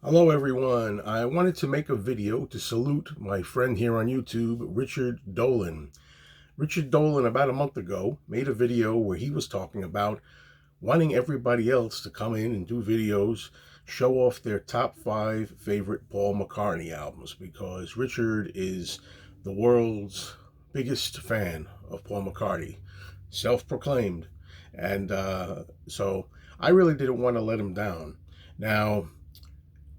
Hello everyone. I wanted to make a video to salute my friend here on YouTube, Richard Dolan. Richard Dolan, about a month ago, made a video where he was talking about wanting everybody else to come in and do videos, show off their top 5 favorite Paul McCartney albums, because Richard is the world's biggest fan of Paul McCartney, self-proclaimed. And so I really didn't want to let him down. Now,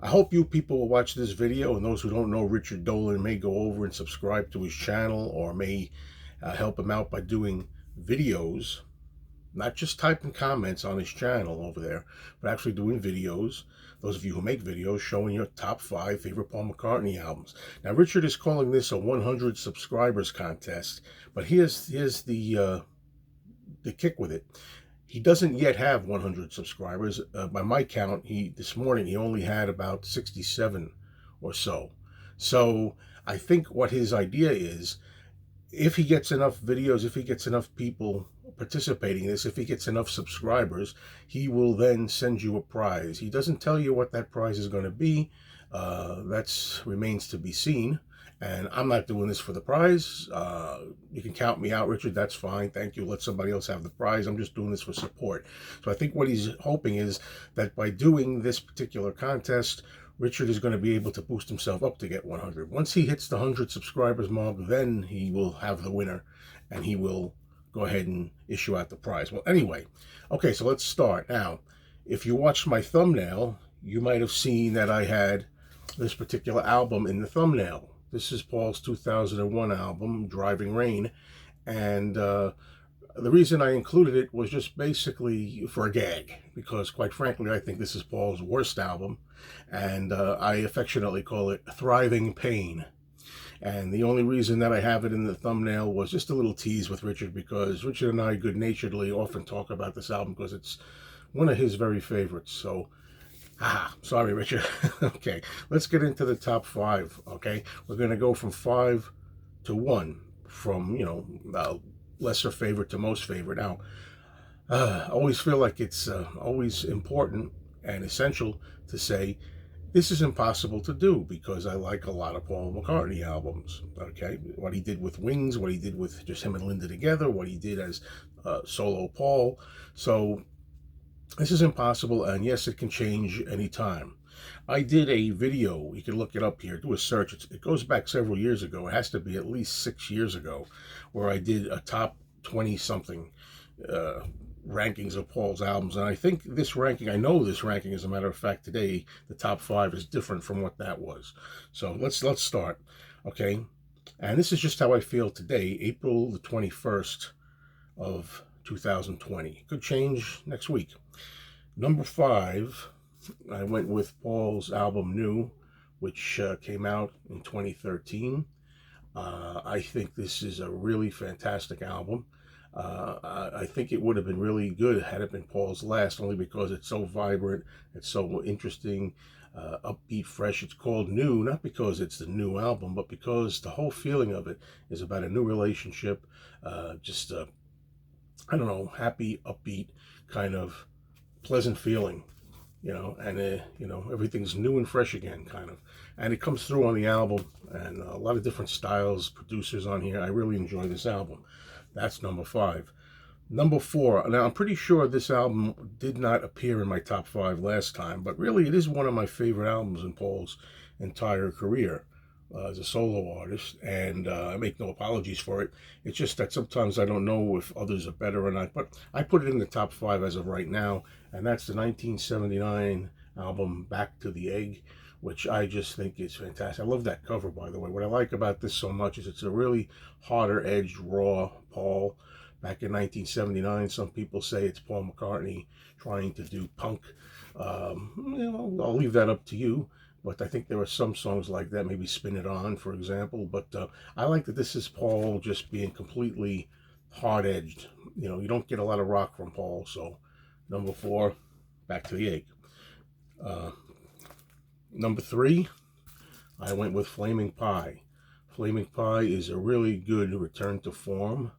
I hope you people will watch this video, and those who don't know Richard Dolan may go over and subscribe to his channel, or may help him out by doing videos, not just typing comments on his channel over there, but actually doing videos. Those of you who make videos showing your top 5 favorite Paul McCartney albums. Now, Richard is calling this a 100 subscribers contest, but here's the kick with it. He doesn't yet have 100 subscribers. By my count, this morning he only had about 67 or so. So I think what his idea is, if he gets enough videos, if he gets enough people participating in this, if he gets enough subscribers, he will then send you a prize. He doesn't tell you what that prize is going to be. That remains to be seen. And I'm not doing this for the prize. You can count me out, Richard. That's fine. Thank you. Let somebody else have the prize. I'm just doing this for support. So I think what he's hoping is that by doing this particular contest, Richard is going to be able to boost himself up to get 100. Once he hits the 100 subscribers mark, then he will have the winner, and he will go ahead and issue out the prize. Well, anyway, okay, so let's start. Now, if you watched my thumbnail, you might have seen that I had this particular album in the thumbnail. This is Paul's 2001 album, Driving Rain, and the reason I included it was just basically for a gag, because quite frankly, I think this is Paul's worst album, and I affectionately call it Thriving Pain. And the only reason that I have it in the thumbnail was just a little tease with Richard, because Richard and I good-naturedly often talk about this album because it's one of his very favorites. So sorry, Richard. Okay, let's get into the top 5. Okay, we're going to go from 5 to 1, from, lesser favorite to most favorite. Now, I always feel like it's always important and essential to say this is impossible to do, because I like a lot of Paul McCartney albums. Okay, what he did with Wings, what he did with just him and Linda together, what he did as solo Paul. So this is impossible, and yes, it can change anytime. I did a video, you can look it up here, do a search. It goes back several years ago. It has to be at least 6 years ago, where I did a top 20-something rankings of Paul's albums. And I think this ranking, I know this ranking, as a matter of fact, today, the top 5 is different from what that was. So let's start, okay? And this is just how I feel today, April the 21st of 2020. Could change next week. Number 5, I went with Paul's album New, which came out in 2013. I think this is a really fantastic album. I think it would have been really good had it been Paul's last, only because it's so vibrant, it's so interesting, upbeat, fresh. It's called New, not because it's the new album, but because the whole feeling of it is about a new relationship, I don't know, happy, upbeat, kind of pleasant feeling, and everything's new and fresh again, kind of. And it comes through on the album, and a lot of different styles, producers on here. I really enjoy this album. That's number 5. Number 4, now I'm pretty sure this album did not appear in my top 5 last time, but really it is one of my favorite albums in Paul's entire career as a solo artist, and I make no apologies for it. It's just that sometimes I don't know if others are better or not, but I put it in the top 5 as of right now, and that's the 1979 album Back to the Egg, which I just think is fantastic. I love that cover, by the way. What I like about this so much is it's a really harder-edged, raw Paul. Back in 1979, some people say it's Paul McCartney trying to do punk. I'll leave that up to you. But I think there are some songs like that, maybe Spin It On, for example. But I like that this is Paul just being completely hard-edged. You don't get a lot of rock from Paul. So number 4, Back to the Egg. Number 3, I went with Flaming Pie. Flaming Pie is a really good return to form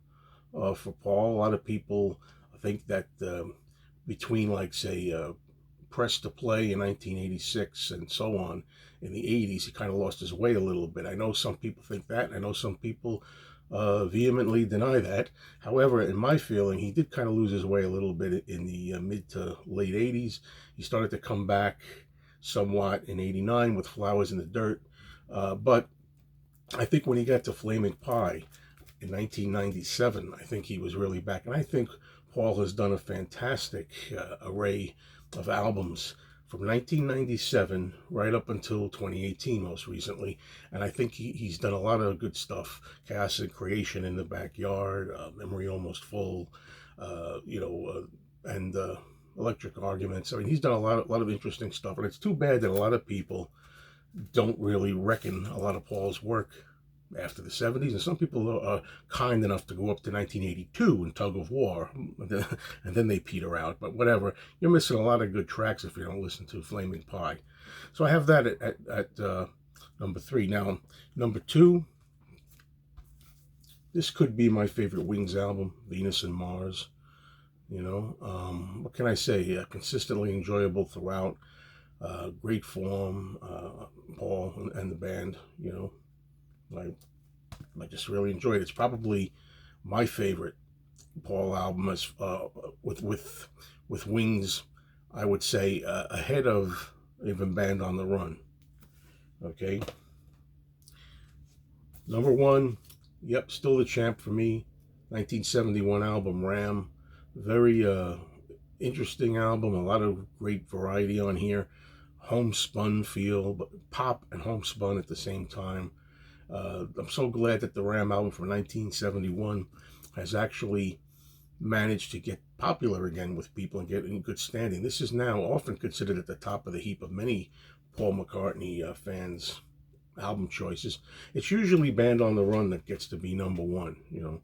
for Paul. A lot of people think that between, like, say, press to play in 1986 and so on. In the 80s, he kind of lost his way a little bit. I know some people think that. I know some people vehemently deny that. However, in my feeling, he did kind of lose his way a little bit in the mid to late 80s. He started to come back somewhat in 89 with Flowers in the Dirt. But I think when he got to Flaming Pie in 1997, I think he was really back. And I think Paul has done a fantastic array of albums from 1997 right up until 2018 most recently. And I think he's done a lot of good stuff. Chaos and Creation in the Backyard, Memory Almost Full, and Electric Arguments. I mean, he's done a lot of interesting stuff. And it's too bad that a lot of people don't really reckon a lot of Paul's work after the 70s, and some people are kind enough to go up to 1982 in Tug of War, and then they peter out. But whatever, you're missing a lot of good tracks if you don't listen to Flaming Pie. So I have that at number 3. Now, number 2, this could be my favorite Wings album, Venus and Mars. What can I say? Consistently enjoyable throughout. Great form, Paul and the band. I just really enjoyed it. It's probably my favorite Paul album as with Wings. I would say ahead of even Band on the Run. Okay. Number 1, yep, still the champ for me. 1971 album, Ram. Very interesting album. A lot of great variety on here. Homespun feel, but pop and homespun at the same time. I'm so glad that the Ram album from 1971 has actually managed to get popular again with people and get in good standing. This is now often considered at the top of the heap of many Paul McCartney fans' album choices. It's usually Band on the Run that gets to be number 1,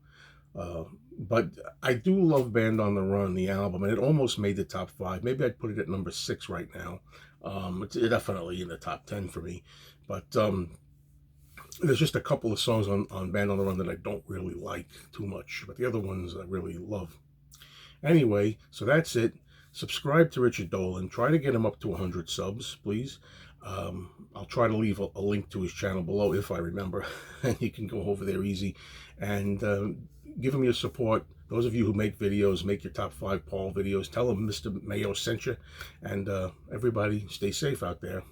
but I do love Band on the Run, the album, and it almost made the top 5. Maybe I'd put it at number 6 right now. It's definitely in the top 10 for me, but there's just a couple of songs on Band on the Run that I don't really like too much, but the other ones I really love. Anyway, so that's it. Subscribe to Richard Dolan. Try to get him up to 100 subs, please. I'll try to leave a link to his channel below if I remember, and you can go over there easy and give him your support. Those of you who make videos, make your top 5 Paul videos. Tell him Mr. Mayo sent you, and everybody stay safe out there.